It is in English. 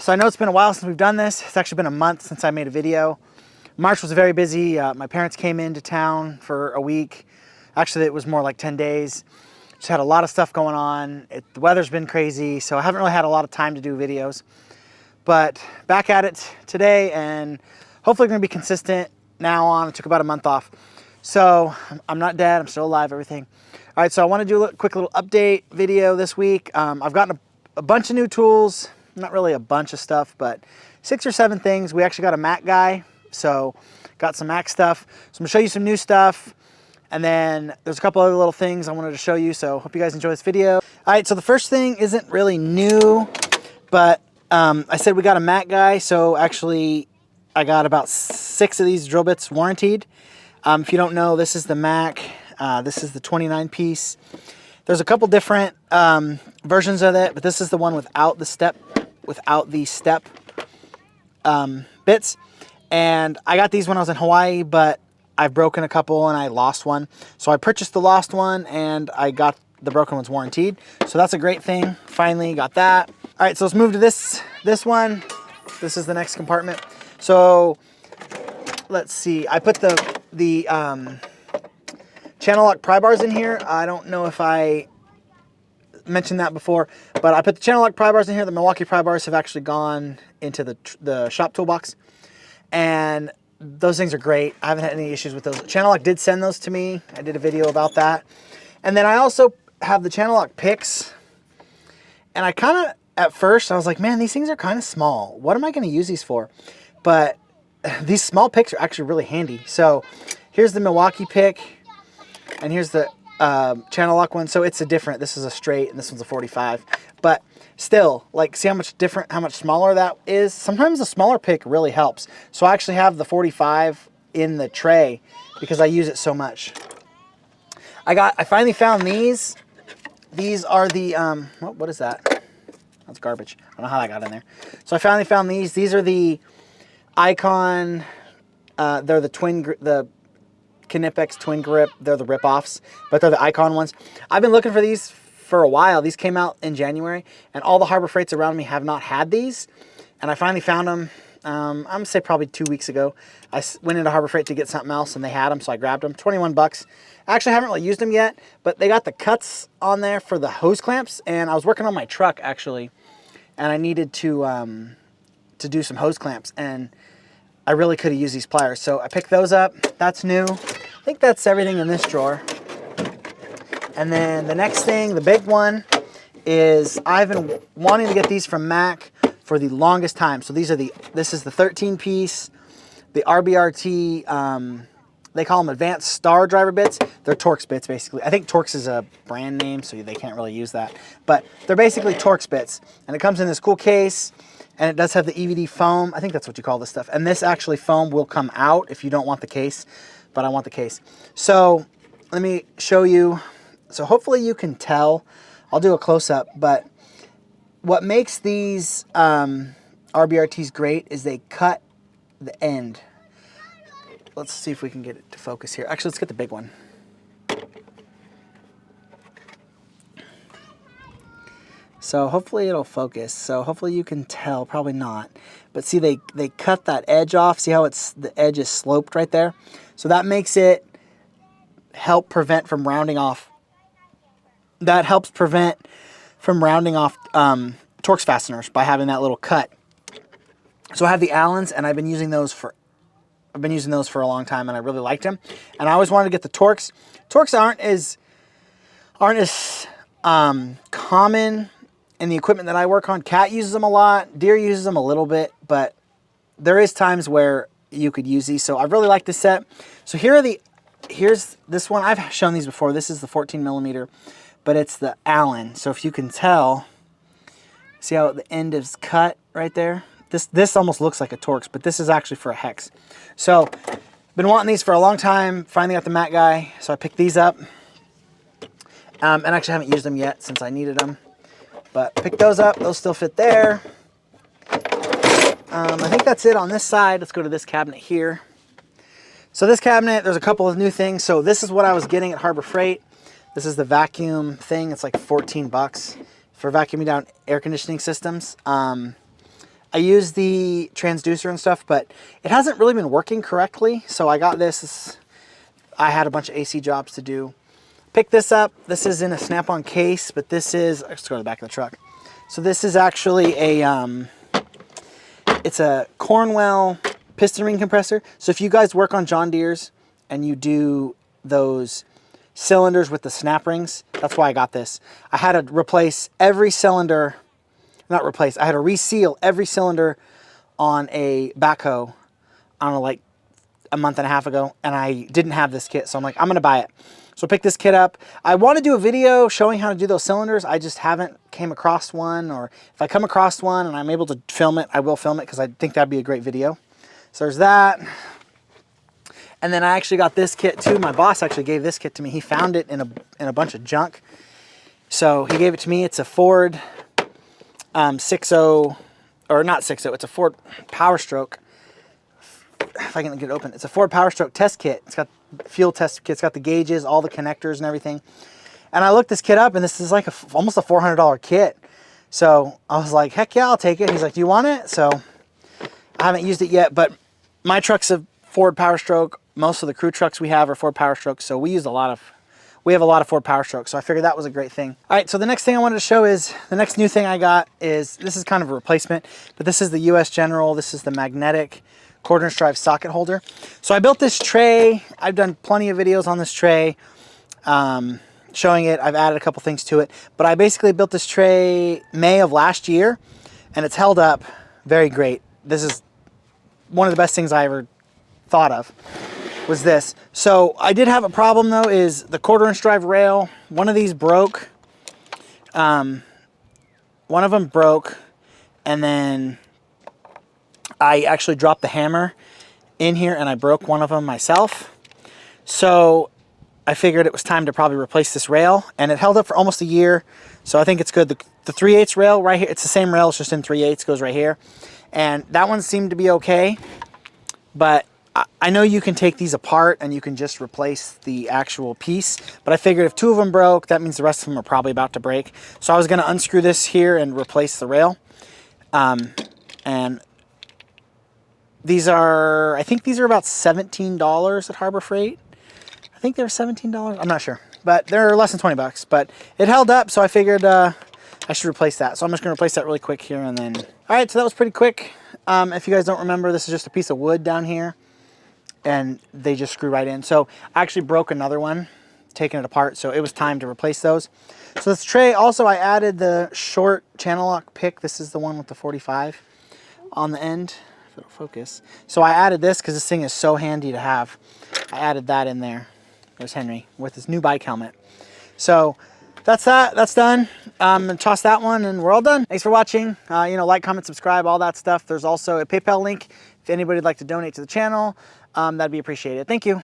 So I know it's been a while since we've done this. It's actually been a month since I made a video. March was very busy. My parents came into town for a week. Actually, it was more like 10 days. Just had a lot of stuff going on. The weather's been crazy, so I haven't really had a lot of time to do videos. But back at it today, and hopefully going to be consistent now on. It took about a month off. So I'm not dead. I'm still alive, everything. All right, so I want to do a quick little update video this week. I've gotten a bunch of new tools. Not really a bunch of stuff, but 6 or 7 things. We actually got a Mech guy, so got some Mech stuff. So I'm gonna show you some new stuff, and then there's a couple other little things I wanted to show you, so hope you guys enjoy this video. All right, so the first thing isn't really new, but I said we got a Mech guy, so actually I got about 6 of these drill bits warranted. If you don't know, this is the Mech. This is the 29-piece. There's a couple different versions of it, but this is the one without the step bits. And I got these when I was in Hawaii, but I've broken a couple and I lost one. So I purchased the lost one and I got the broken ones warranted. So that's a great thing. Finally got that. All right, so let's move to this one. This is the next compartment. So let's see. I put the channel lock pry bars in here. I don't know if I mentioned that before, but I put the channel lock pry bars in here. The Milwaukee pry bars have actually gone into the shop toolbox, and those things are great. I haven't had any issues with those. Channel lock did send those to me. I did a video about that. And then I also have the channel lock picks, and I kind of, at first, I was like, man, these things are kind of small. What am I going to use these for? But these small picks are actually really handy. So here's the Milwaukee pick, and here's the channel lock one. So it's a different, this is a straight and this one's a 45, but still, like, see how much smaller that is. Sometimes a smaller pick really helps. So I actually have the 45 in the tray because I use it so much. I finally found these. These are the what is that? That's garbage. I don't know how that got in there. So I finally found these. These are the Icon. They're the Knipex twin grip. They're the rip-offs, but they're the Icon ones. I've been looking for these for a while. These came out in January, and all the Harbor Freights around me have not had these, and I finally found them. I'm gonna say probably 2 weeks ago. I went into Harbor Freight to get something else, and they had them, so I grabbed them. 21 bucks. I actually haven't really used them yet, but they got the cuts on there for the hose clamps, and I was working on my truck actually, and I needed to do some hose clamps, and I really could have used these pliers, so I picked those up. That's new. I think that's everything in this drawer. And then the next thing, the big one, is I've been wanting to get these from Mech for the longest time. So this is the 13-piece, the RBRT, they call them Advanced Star Driver Bits. They're Torx Bits, basically. I think Torx is a brand name, so they can't really use that. But they're basically Torx Bits. And it comes in this cool case, and it does have the EVD foam. I think that's what you call this stuff. And this actually foam will come out if you don't want the case, but I want the case. So let me show you. So hopefully you can tell. I'll do a close-up, but what makes these RBRTs great is they cut the end. Let's see if we can get it to focus here. Actually, let's get the big one. So hopefully it'll focus. So hopefully you can tell, probably not. But see, they cut that edge off. See how the edge is sloped right there? So that makes it help prevent from rounding off. That helps prevent from rounding off Torx fasteners by having that little cut. So I have the Allens, and I've been using those for a long time, and I really liked them. And I always wanted to get the Torx. Torx aren't as common in the equipment that I work on. Cat uses them a lot. Deere uses them a little bit, but there is times where you could use these. So I really like this set. So here's this one. I've shown these before. This is the 14 millimeter, but it's the Allen. So if you can tell, see how the end is cut right there? This almost looks like a Torx, but this is actually for a hex. So been wanting these for a long time. Finally got the Mech guy, so I picked these up. And actually haven't used them yet since I needed them. But picked those up. Those still fit there. I think that's it on this side. Let's go to this cabinet here. So this cabinet, there's a couple of new things. So this is what I was getting at Harbor Freight. This is the vacuum thing. It's like 14 bucks for vacuuming down air conditioning systems. I use the transducer and stuff, but it hasn't really been working correctly. So I got this. I had a bunch of AC jobs to do. Pick this up. This is in a snap-on case, but this is, let's go to the back of the truck. So this is actually a, it's a Cornwell piston ring compressor. So if you guys work on John Deere's and you do those cylinders with the snap rings, that's why I got this. I had to replace every cylinder, not replace, I had to reseal every cylinder on a backhoe, I don't know, like a month and a half ago, and I didn't have this kit, so I'm like, I'm gonna buy it. So pick this kit up. I want to do a video showing how to do those cylinders. I just haven't came across one, or if I come across one and I'm able to film it, I will film it because I think that'd be a great video. So there's that. And then I actually got this kit too. My boss actually gave this kit to me. He found it in a bunch of junk. So he gave it to me. It's a Ford 60, or not 60, it's a Ford Power Stroke. If I can get it open, it's a Ford Power Stroke test kit. It's got fuel test kit, it's got the gauges, all the connectors and everything. And I looked this kit up, and this is like almost a $400 kit. So I was like, heck yeah, I'll take it. He's like, do you want it? So I haven't used it yet, but my truck's a Ford Power Stroke. Most of the crew trucks we have are Ford Power Strokes, so we have a lot of Ford Power Strokes, so I figured that was a great thing. All right, so the next thing I wanted to show is, the next new thing I got is, this is kind of a replacement, but this is the US General. This is the magnetic quarter-inch drive socket holder. So I built this tray. I've done plenty of videos on this tray showing it. I've added a couple things to it, but I basically built this tray May of last year, and it's held up very great. This is one of the best things I ever thought of, was this. So I did have a problem though, is the quarter-inch drive rail. One of these broke. One of them broke, and then I actually dropped the hammer in here and I broke one of them myself. So I figured it was time to probably replace this rail, and it held up for almost a year. So I think it's good. The 3/8 rail right here, it's the same rail, it's just in 3/8, goes right here. And that one seemed to be okay, but I know you can take these apart and you can just replace the actual piece, but I figured if 2 of them broke, that means the rest of them are probably about to break. So I was gonna unscrew this here and replace the rail. And these are, I think these are about $17 at Harbor Freight. I think they're $17, I'm not sure, but they're less than 20 bucks, but it held up, so I figured I should replace that. So I'm just gonna replace that really quick here, and then, all right, so that was pretty quick. If you guys don't remember, this is just a piece of wood down here, and they just screw right in. So I actually broke another one, taking it apart, so it was time to replace those. So this tray, also I added the short channel lock pick. This is the one with the 45 on the end, if it'll focus. So I added this because this thing is so handy to have. I added that in there. There's Henry with his new bike helmet. So that's that, that's done. And toss that one and we're all done. Thanks for watching. You know, like, comment, subscribe, all that stuff. There's also a PayPal link if anybody would like to donate to the channel. That'd be appreciated. Thank you.